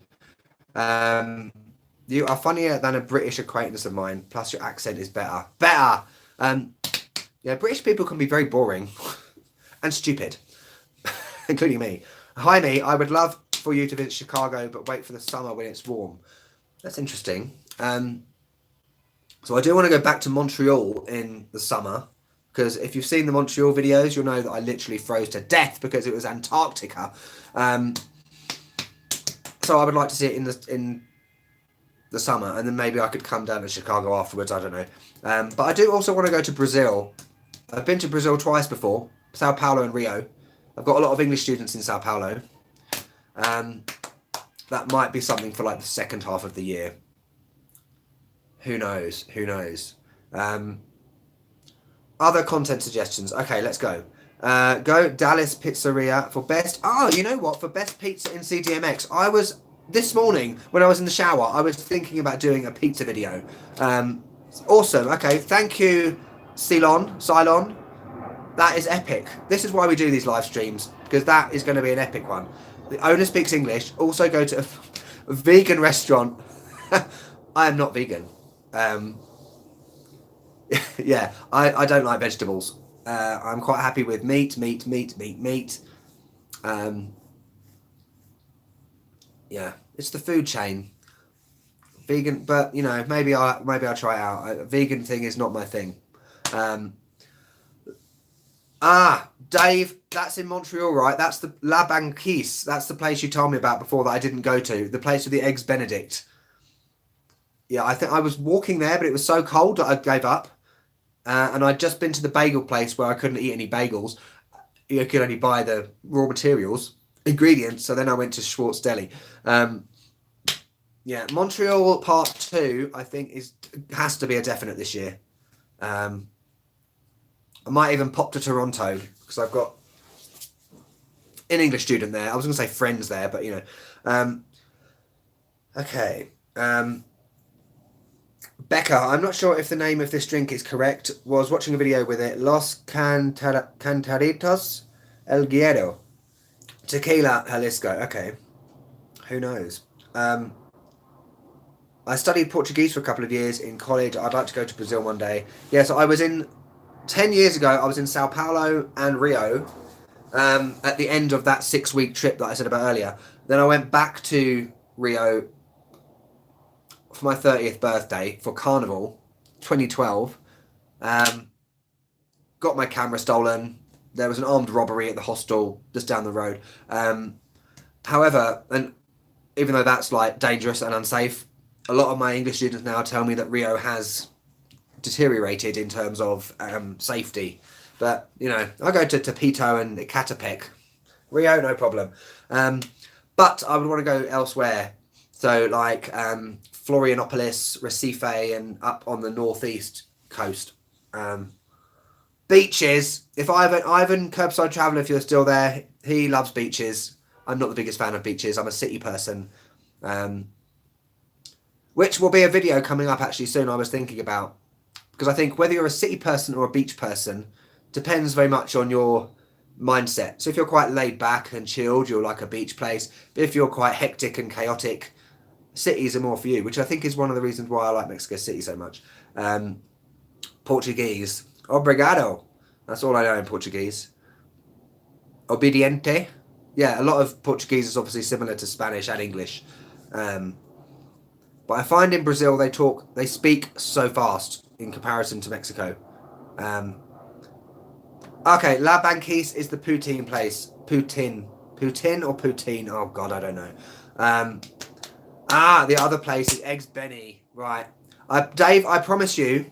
You are funnier than a British acquaintance of mine, plus your accent is better. Better! Yeah, British people can be very boring and stupid, including me. Hi, me. I would love for you to visit Chicago, but wait for the summer when it's warm. That's interesting. So I do want to go back to Montreal in the summer, because if you've seen the Montreal videos, you'll know that I literally froze to death because it was Antarctica. So I would like to see it in the summer, and then maybe I could come down to Chicago afterwards. I don't know. But I do also want to go to Brazil. I've been to Brazil twice before, Sao Paulo and Rio. I've got a lot of English students in Sao Paulo. That might be something for like the second half of the year. Who knows? Who knows? Other content suggestions. Okay, let's go. Go Dallas Pizzeria for best. Oh, you know what? For best pizza in CDMX. I was, this morning, when I was in the shower, I was thinking about doing a pizza video. Awesome. Okay, thank you, Cylon. That is epic. This is why we do these live streams, because that is going to be an epic one. The owner speaks English. Also go to a vegan restaurant. I am not vegan. Yeah, I don't like vegetables. I'm quite happy with meat. Yeah, it's the food chain. Vegan, but you know, maybe I'll try it out. A vegan thing is not my thing. Dave, that's in Montreal, right? That's the La Banquise. That's the place you told me about before that I didn't go to. The place with the eggs Benedict. Yeah, I think I was walking there, but it was so cold that I gave up. And I'd just been to the bagel place where I couldn't eat any bagels. You could only buy the raw materials, ingredients. So then I went to Schwartz Deli. Yeah, Montreal Part 2, I think, has to be a definite this year. I might even pop to Toronto, because I've got an English student there. I was going to say friends there, but, you know. Okay. Becca, I'm not sure if the name of this drink is correct. Was watching a video with it. Los Cantaritos El Guerrero. Tequila Jalisco. Okay. Who knows? I studied Portuguese for a couple of years in college. I'd like to go to Brazil one day. Yeah, so I was 10 years ago, I was in Sao Paulo and Rio at the end of that 6-week trip that I said about earlier. Then I went back to Rio for my 30th birthday for Carnival 2012. Got my camera stolen. There was an armed robbery at the hostel just down the road. However, and even though that's like dangerous and unsafe, a lot of my English students now tell me that Rio has deteriorated in terms of safety. But, you know, I go to Tepito and Ecatepec. Rio, no problem. But I would want to go elsewhere. So like Florianopolis, Recife, and up on the northeast coast. Beaches. If Ivan Curbside Traveller, if you're still there, he loves beaches. I'm not the biggest fan of beaches. I'm a city person. Which will be a video coming up actually soon I was thinking about. Because I think whether you're a city person or a beach person depends very much on your mindset. So if you're quite laid back and chilled, you'll like a beach place. But if you're quite hectic and chaotic, cities are more for you, which I think is one of the reasons why I like Mexico City so much. Portuguese. Obrigado. That's all I know in Portuguese. Obediente. Yeah, a lot of Portuguese is obviously similar to Spanish and English. But I find in Brazil they speak so fast in comparison to Mexico. Okay, La Banquise is the poutine place. Poutine or poutine? Oh God, I don't know. The other place is Eggs Benny. Right. Dave, I promise you,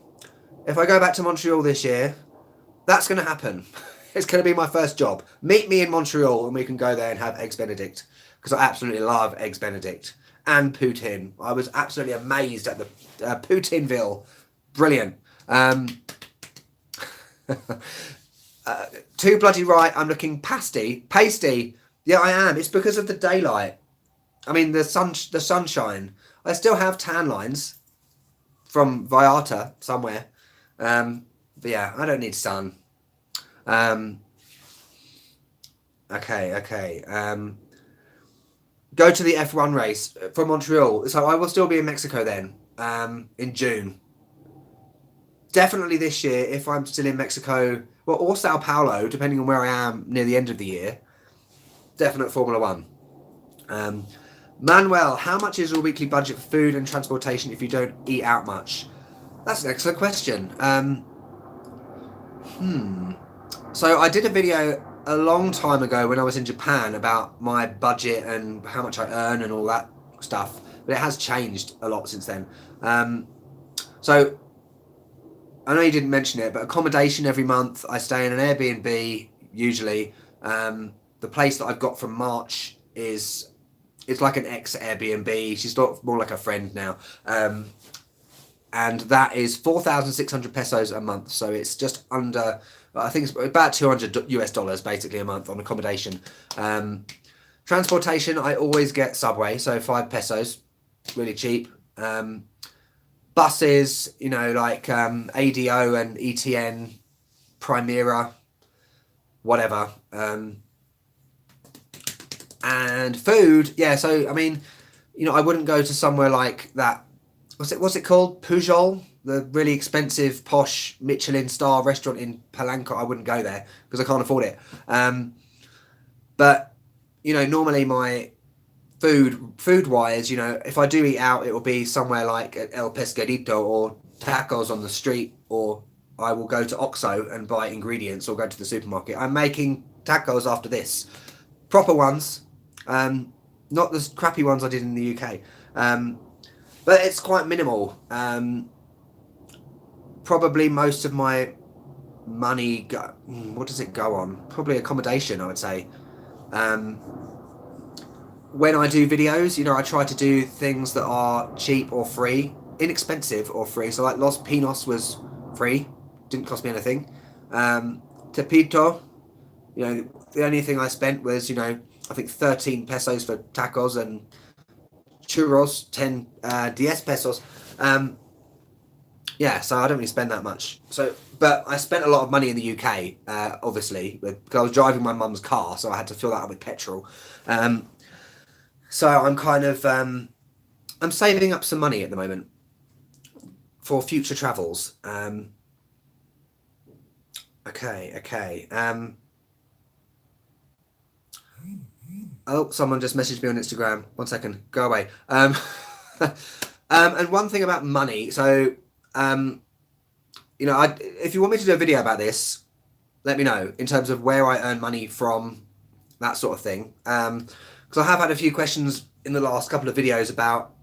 if I go back to Montreal this year, that's going to happen. It's going to be my first job. Meet me in Montreal and we can go there and have Eggs Benedict. Because I absolutely love Eggs Benedict. And poutine. I was absolutely amazed at the Poutineville. Brilliant. Too bloody right, I'm looking pasty. Yeah, I am. It's because of the daylight. I mean, the sunshine. I still have tan lines from Viata somewhere. But yeah, I don't need sun. Okay. Go to the F1 race from Montreal. So I will still be in Mexico then, in June. Definitely this year, if I'm still in Mexico, well, or Sao Paulo, depending on where I am near the end of the year. Definite Formula One. Manuel, how much is your weekly budget for food and transportation if you don't eat out much? That's an excellent question. So I did a video a long time ago when I was in Japan about my budget and how much I earn and all that stuff, but it has changed a lot since then. So I know you didn't mention it, but accommodation every month. I stay in an Airbnb usually. The place that I've got from March it's like an ex-Airbnb. She's more like a friend now. And that is 4,600 pesos a month. So it's just under, I think it's about $200 basically a month on accommodation. Transportation, I always get subway, so 5 pesos, really cheap. Buses, you know, like ADO and ETN, Primera, whatever. And food, yeah, so I mean, you know, I wouldn't go to somewhere like that. What's it called? Pujol, the really expensive posh Michelin star restaurant in Polanco. I wouldn't go there because I can't afford it. But you know, normally my food wise, you know, if I do eat out, it will be somewhere like at El Pescadito or tacos on the street, or I will go to Oxo and buy ingredients or go to the supermarket. I'm making tacos after this, proper ones, not the crappy ones I did in the UK. But it's quite minimal. Probably most of my money, what does it go on? Probably accommodation, I would say. When I do videos, you know, I try to do things that are cheap or free, inexpensive or free. So like Los Pinos was free, didn't cost me anything. Tepito, you know, the only thing I spent was, you know, I think 13 pesos for tacos and churros, 10 pesos. Yeah, so I don't really spend that much. So, but I spent a lot of money in the UK, obviously, because I was driving my mum's car, so I had to fill that up with petrol. So I'm kind of I'm saving up some money at the moment for future travels. Okay. Oh, someone just messaged me on Instagram. 1 second. Go away. And one thing about money. So, you know, if you want me to do a video about this, let me know in terms of where I earn money from, that sort of thing. Because I have had a few questions in the last couple of videos about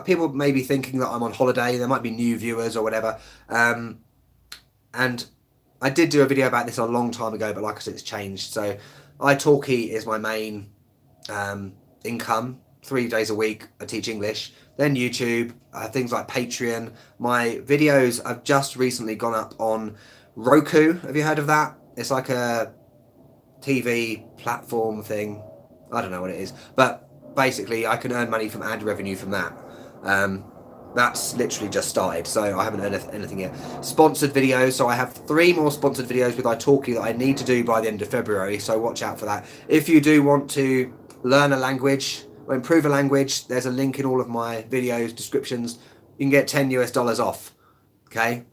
people maybe thinking that I'm on holiday. There might be new viewers or whatever. And I did do a video about this a long time ago, but like I said, it's changed. So italki is my main income. 3 days a week I teach English. Then YouTube, things like Patreon. My videos have just recently gone up on Roku. Have you heard of that? It's like a TV platform thing. I don't know what it is, but basically I can earn money from ad revenue from that. That's literally just started, so I haven't earned anything yet. Sponsored videos, so I have 3 more sponsored videos with italki that I need to do by the end of February, so watch out for that. If you do want to learn a language or improve a language, there's a link in all of my videos, descriptions. You can get $10 off, okay?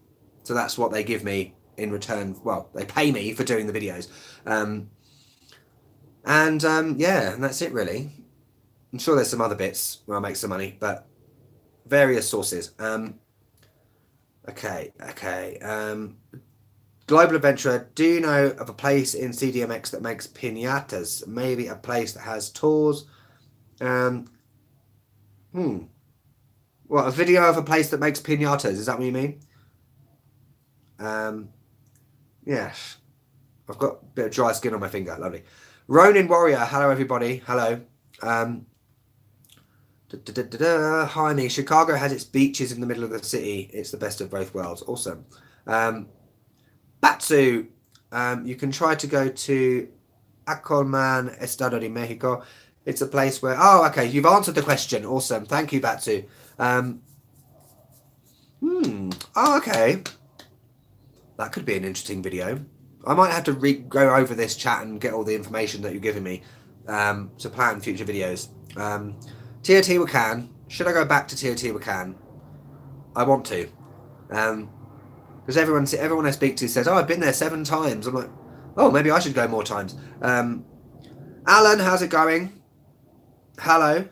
So that's what they give me in return. Well, they pay me for doing the videos. Yeah, and that's it really. I'm sure there's some other bits where I make some money, but various sources. Okay. Global Adventurer, do you know of a place in CDMX that makes pinatas? Maybe a place that has tours. What, a video of a place that makes pinatas? Is that what you mean? Yes. I've got a bit of dry skin on my finger. Lovely. Ronin Warrior, hello everybody. Hello. Hi me. Chicago has its beaches in the middle of the city. It's the best of both worlds. Awesome. Batsu, you can try to go to Acolman, Estado de Mexico. It's a place where... Oh, okay. You've answered the question. Awesome. Thank you, Batsu. Oh, okay. That could be an interesting video. I might have to go over this chat and get all the information that you're giving me to plan future videos. Teotihuacan. Should I go back to Teotihuacan? I want to. Because everyone I speak to says, oh, I've been there 7 times. I'm like, oh, maybe I should go more times. Alan, how's it going? Hello.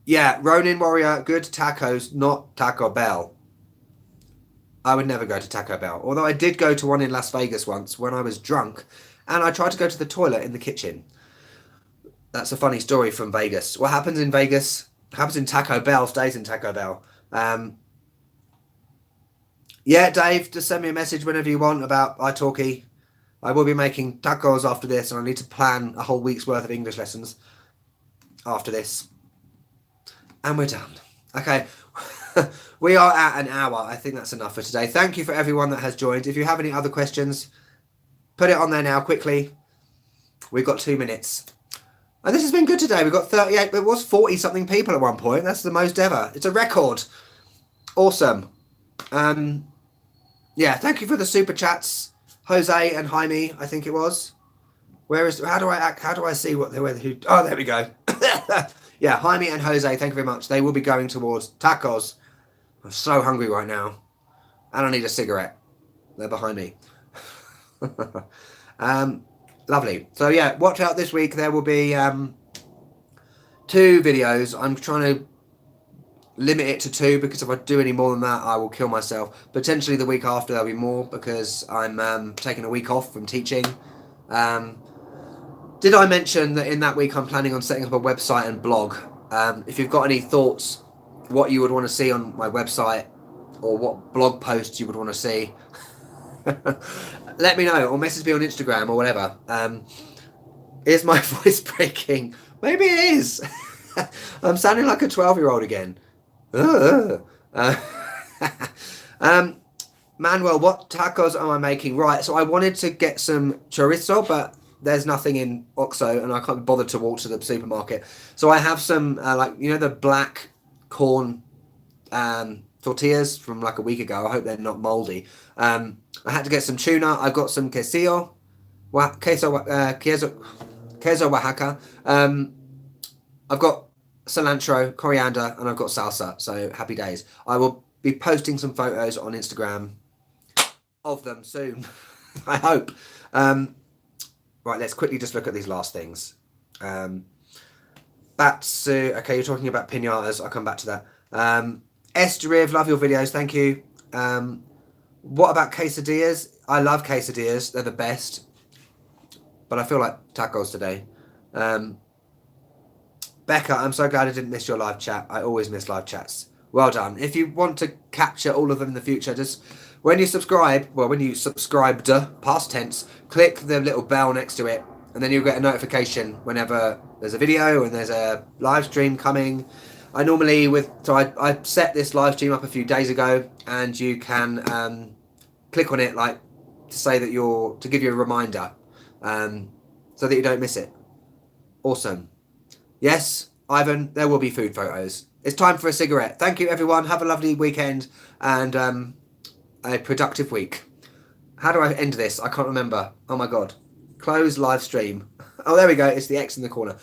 Yeah, Ronin Warrior, good tacos, not Taco Bell. I would never go to Taco Bell. Although I did go to one in Las Vegas once when I was drunk, and I tried to go to the toilet in the kitchen. That's a funny story from Vegas. What happens in Vegas happens in Taco Bell, stays in Taco Bell. Yeah, Dave, just send me a message whenever you want about italki. I will be making tacos after this, and I need to plan a whole week's worth of English lessons after this. And we're done. Okay. We are at an hour. I think that's enough for today. Thank you for everyone that has joined. If you have any other questions, put it on there now quickly. We've got 2 minutes. And this has been good today. We've got 38, but it was 40 something people at one point. That's the most ever. It's a record. Awesome. Yeah, thank you for the super chats. Jose and Jaime, I think it was. How do I see who, oh, there we go. Yeah, Jaime and Jose, thank you very much. They will be going towards tacos. I'm so hungry right now. And I need a cigarette. They're behind me. Lovely. So yeah, watch out this week. There will be 2 videos. I'm trying to limit it to 2 because if I do any more than that, I will kill myself. Potentially the week after there'll be more because I'm taking a week off from teaching. Did I mention that in that week I'm planning on setting up a website and blog? If you've got any thoughts, what you would want to see on my website or what blog posts you would want to see, let me know or message me on Instagram or whatever. Is my voice breaking? Maybe it is. I'm sounding like a 12-year-old again. Manuel, what tacos am I making? Right, so I wanted to get some chorizo, but there's nothing in Oxo, and I can't be bothered to walk to the supermarket. So I have some, the black corn tortillas from like a week ago. I hope they're not moldy. I had to get some tuna. I've got some quesillo. queso Oaxaca. I've got cilantro, coriander, and I've got salsa. So happy days. I will be posting some photos on Instagram of them soon. I hope. Right, let's quickly just look at these last things. Batsu, okay, you're talking about pinatas. I'll come back to that. Esteriv, love your videos. Thank you. What about quesadillas? I love quesadillas. They're the best. But I feel like tacos today. Becca, I'm so glad I didn't miss your live chat. I always miss live chats. Well done. If you want to capture all of them in the future, just when you subscribe, well, when you subscribed, past tense, click the little bell next to it, and then you'll get a notification whenever there's a video and there's a live stream coming. I normally I set this live stream up a few days ago, and you can click on it like to say that to give you a reminder, so that you don't miss it. Awesome. Yes, Ivan, there will be food photos. It's time for a cigarette. Thank you, everyone. Have a lovely weekend and a productive week. How do I end this? I can't remember. Oh my God. Close live stream. Oh, there we go. It's the X in the corner.